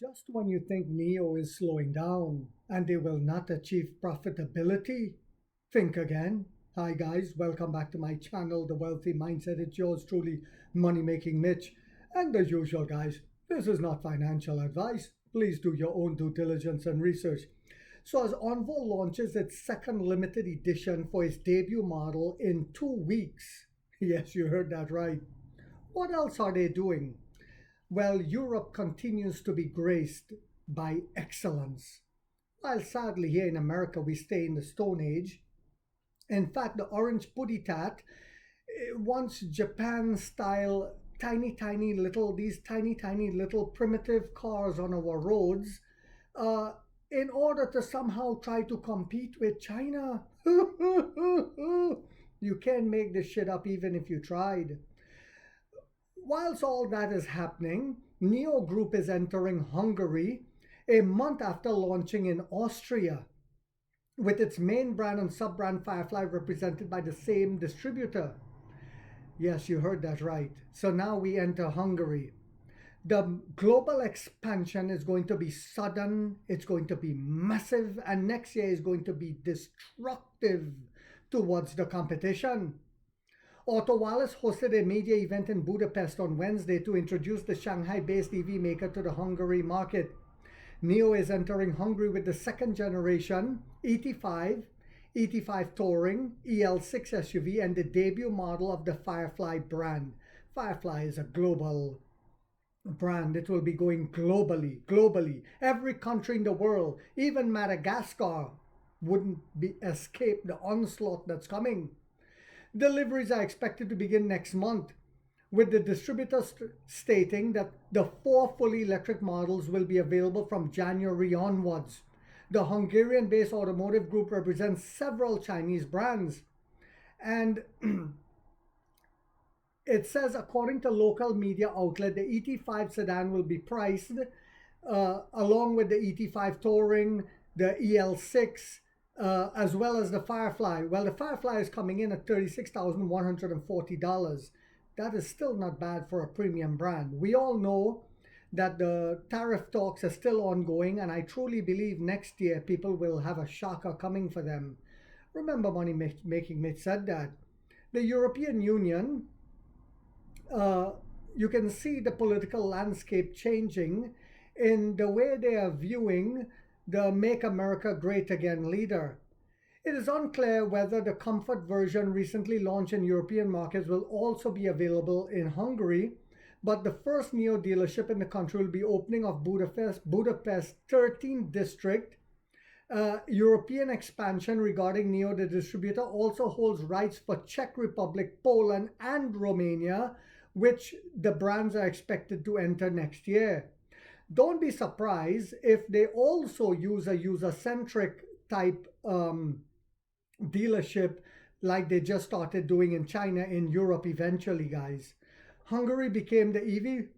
Just when you think NEO is slowing down and they will not achieve profitability, think again. Hi guys, welcome back to my channel, The Wealthy Mindset. It's yours truly, Money Making Mitch. And as usual guys, this is not financial advice. Please do your own due diligence and research. So as Envo launches its second limited edition for its debut model in 2 weeks, yes, you heard that right. What else are they doing? Well, Europe continues to be graced by excellence. While sadly here in America we stay in the Stone Age. In fact, the orange putty tat wants Japan style these tiny little primitive cars on our roads uh, in order to somehow try to compete with China. You can't make this shit up even if you tried. Whilst all that is happening, Neo Group is entering Hungary a month after launching in Austria, with its main brand and sub-brand Firefly represented by the same distributor. Yes, you heard that right. So now we enter Hungary. The global expansion is going to be sudden, it's going to be massive, and next year is going to be destructive towards the competition. Otto Wallace hosted a media event in Budapest on Wednesday to introduce the Shanghai-based EV maker to the Hungary market. NEO is entering Hungary with the second generation ET5, ET5 Touring, EL6 SUV, and the debut model of the Firefly brand. Firefly is a global brand. It will be going globally. Every country in the world, even Madagascar, wouldn't escape the onslaught that's coming. Deliveries are expected to begin next month, with the distributor stating that the 4 fully electric models will be available from January onwards. The Hungarian-based automotive group represents several Chinese brands. And it says, according to local media outlet, the ET5 sedan will be priced along with the ET5 Touring, the EL6, as well as the Firefly. Well, the Firefly is coming in at $36,140. That is still not bad for a premium brand. We all know that the tariff talks are still ongoing, and I truly believe next year people will have a shocker coming for them. Remember, Money Making Mitch said that. The European Union, you can see the political landscape changing in the way they are viewing the Make America Great Again leader. It is unclear whether the Comfort version recently launched in European markets will also be available in Hungary, but the first NEO dealership in the country will be opening of Budapest 13th district. European expansion regarding NEO, the distributor, also holds rights for Czech Republic, Poland, and Romania, which the brands are expected to enter next year. Don't be surprised if they also use a user-centric type dealership like they just started doing in China, in Europe eventually, guys. Hungary became the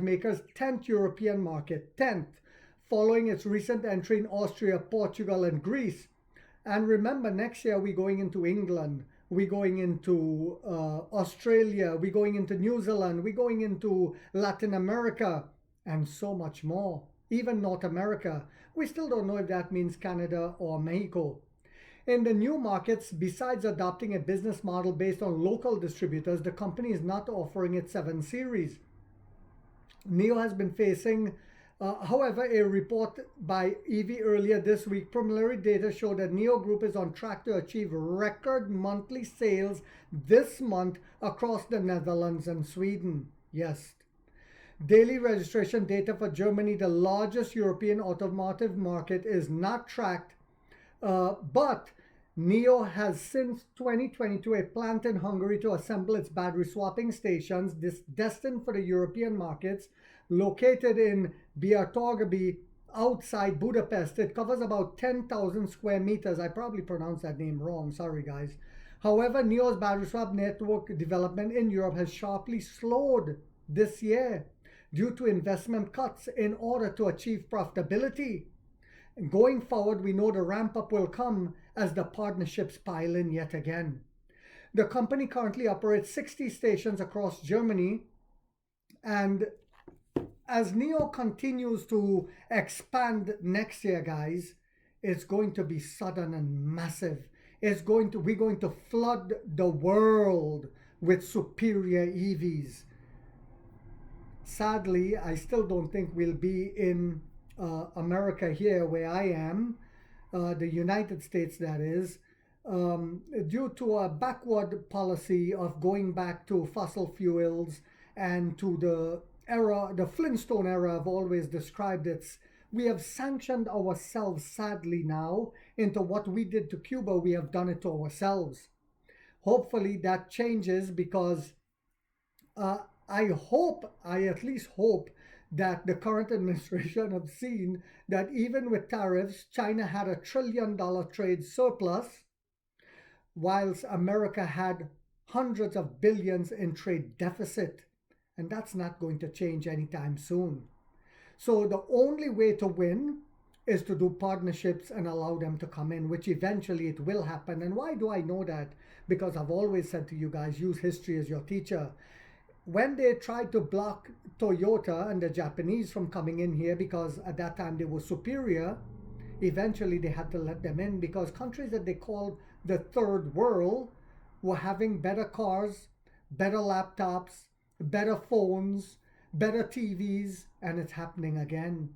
maker's 10th European market, 10th, following its recent entry in Austria, Portugal, and Greece. And remember, next year we're going into England, we're going into Australia, we're going into New Zealand, we're going into Latin America, and so much more. Even North America. We still don't know if that means Canada or Mexico. In the new markets, besides adopting a business model based on local distributors, the company is not offering its 7 Series. NEO has been facing, however, a report by EV earlier this week, preliminary data showed that NEO Group is on track to achieve record monthly sales this month across the Netherlands and Sweden. Yes. Daily registration data for Germany, the largest European automotive market, is not tracked, but NEO has since 2022 a plant in Hungary to assemble its battery swapping stations, destined for the European markets, located in Biertorgeby outside Budapest. It covers about 10,000 square meters. I probably pronounced that name wrong, sorry guys. However, NEO's battery swap network development in Europe has sharply slowed this year due to investment cuts in order to achieve profitability. And going forward, we know the ramp up will come as the partnerships pile in yet again. The company currently operates 60 stations across Germany, and as NEO continues to expand next year, guys, it's going to be sudden and massive. We're going to flood the world with superior EVs. Sadly, I still don't think we'll be in America here where I am, the United States that is, due to a backward policy of going back to fossil fuels and to the Flintstone era. I've always described it. We have sanctioned ourselves sadly now into what we did to Cuba. We have done it to ourselves. Hopefully that changes, because I at least hope that the current administration have seen that even with tariffs, China had $1 trillion trade surplus, whilst America had hundreds of billions in trade deficit. And that's not going to change anytime soon. So the only way to win is to do partnerships and allow them to come in, which eventually it will happen. And why do I know that? Because I've always said to you guys, use history as your teacher. When they tried to block Toyota and the Japanese from coming in here, because at that time they were superior, eventually they had to let them in, because countries that they called the third world were having better cars, better laptops, better phones, better TVs, and it's happening again.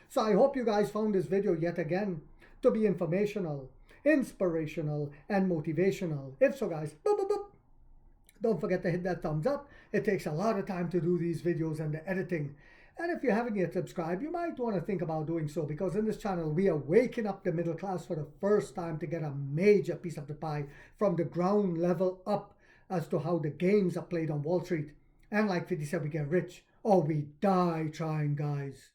So I hope you guys found this video yet again to be informational, inspirational, and motivational. If so, guys, boop, boop, boop. Don't forget to hit that thumbs up. It takes a lot of time to do these videos and the editing. And if you haven't yet subscribed, you might want to think about doing so, because in this channel, we are waking up the middle class for the first time to get a major piece of the pie from the ground level up as to how the games are played on Wall Street. And like 50 said, we get rich or we die trying, guys.